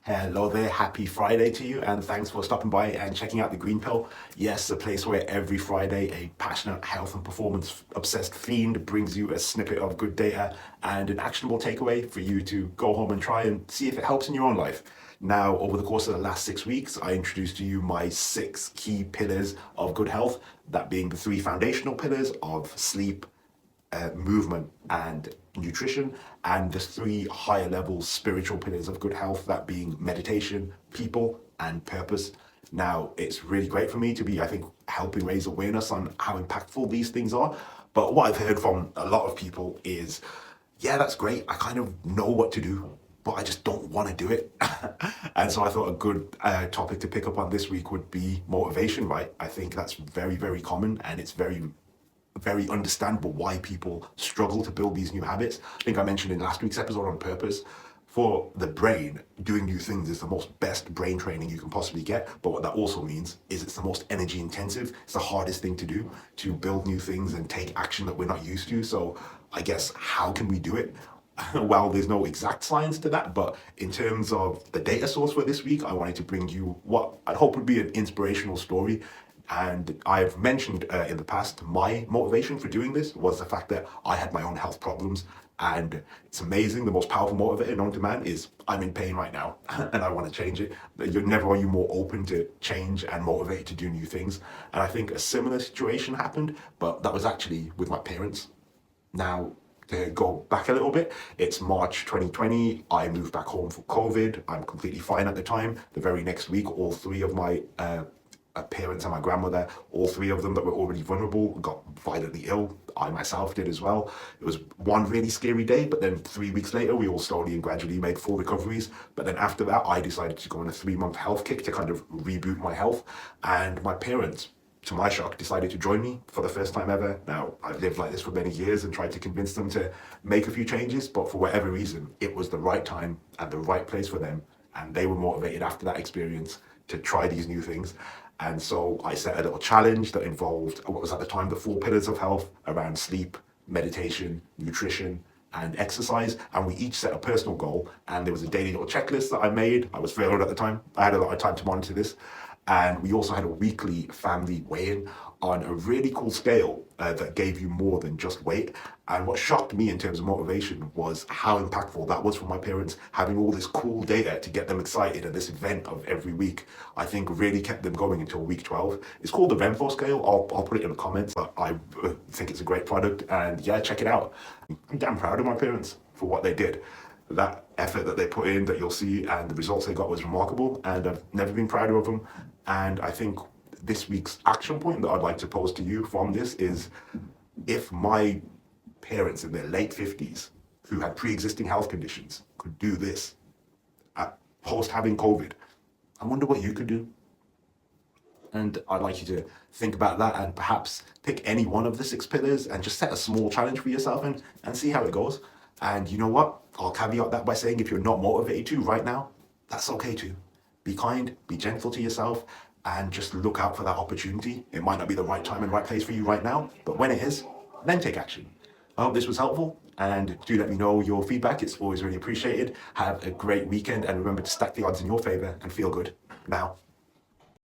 Hello there, happy Friday to you, and thanks for stopping by and checking out the Green Pill. Yes, a place where every Friday a passionate health and performance obsessed fiend brings you a snippet of good data and an actionable takeaway for you to go home and try and see if it helps in your own life. Now, over the course of the last 6 weeks, I introduced to you my 6 key pillars of good health, that being the 3 foundational pillars of sleep, movement and nutrition, and the 3 higher level spiritual pillars of good health, that being meditation, people, and purpose. Now, it's really great for me to be, I think, helping raise awareness on how impactful these things are. But what I've heard from a lot of people is, yeah, that's great. I kind of know what to do, but I just don't want to do it. And so I thought a good topic to pick up on this week would be motivation, right? I think that's very, very common, and it's very understandable why people struggle to build these new habits. I think I mentioned in last week's episode on purpose. For the brain, doing new things is the most best brain training you can possibly get. But what that also means is it's the most energy intensive. It's the hardest thing to do, to build new things and take action that we're not used to. So I guess, how can we do it? Well, there's no exact science to that, but in terms of the data source for this week, I wanted to bring you what I'd hope would be an inspirational story. And I've mentioned in the past, my motivation for doing this was the fact that I had my own health problems. And it's amazing. The most powerful motivator known to man is, I'm in pain right now and I want to change it. You're never are you more open to change and motivated to do new things. And I think a similar situation happened, but that was actually with my parents. Now, to go back a little bit, it's March 2020. I moved back home for COVID. I'm completely fine at the time. The very next week, all 3 of my parents and my grandmother, all 3 of them that were already vulnerable, got violently ill. I myself did as well. It was one really scary day, but then 3 weeks later, we all slowly and gradually made full recoveries. But then after that, I decided to go on a 3-month health kick to kind of reboot my health. And my parents, to my shock, decided to join me for the first time ever. Now, I've lived like this for many years and tried to convince them to make a few changes, but for whatever reason, it was the right time and the right place for them. And they were motivated after that experience to try these new things. And so I set a little challenge that involved what was at the time the 4 pillars of health around sleep, meditation, nutrition, and exercise. And we each set a personal goal. And there was a daily little checklist that I made. I was failing at the time. I had a lot of time to monitor this. And we also had a weekly family weigh-in on a really cool scale that gave you more than just weight. And what shocked me in terms of motivation was how impactful that was for my parents. Having all this cool data to get them excited at this event of every week, I think really kept them going until week 12. It's called the Renfo scale. I'll put it in the comments, but I think it's a great product. And yeah, check it out. I'm damn proud of my parents for what they did. That effort that they put in, that you'll see, and the results they got was remarkable, and I've never been prouder of them. And I think this week's action point that I'd like to pose to you from this is, if my parents in their late 50s who had pre-existing health conditions could do this post having COVID, I wonder what you could do. And I'd like you to think about that and perhaps pick any one of the 6 pillars and just set a small challenge for yourself and see how it goes. And you know what? I'll caveat that by saying, if you're not motivated to right now, that's okay too. Be kind, be gentle to yourself, and just look out for that opportunity. It might not be the right time and right place for you right now, but when it is, then take action. I hope this was helpful, and do let me know your feedback. It's always really appreciated. Have a great weekend, and remember to stack the odds in your favor and feel good now.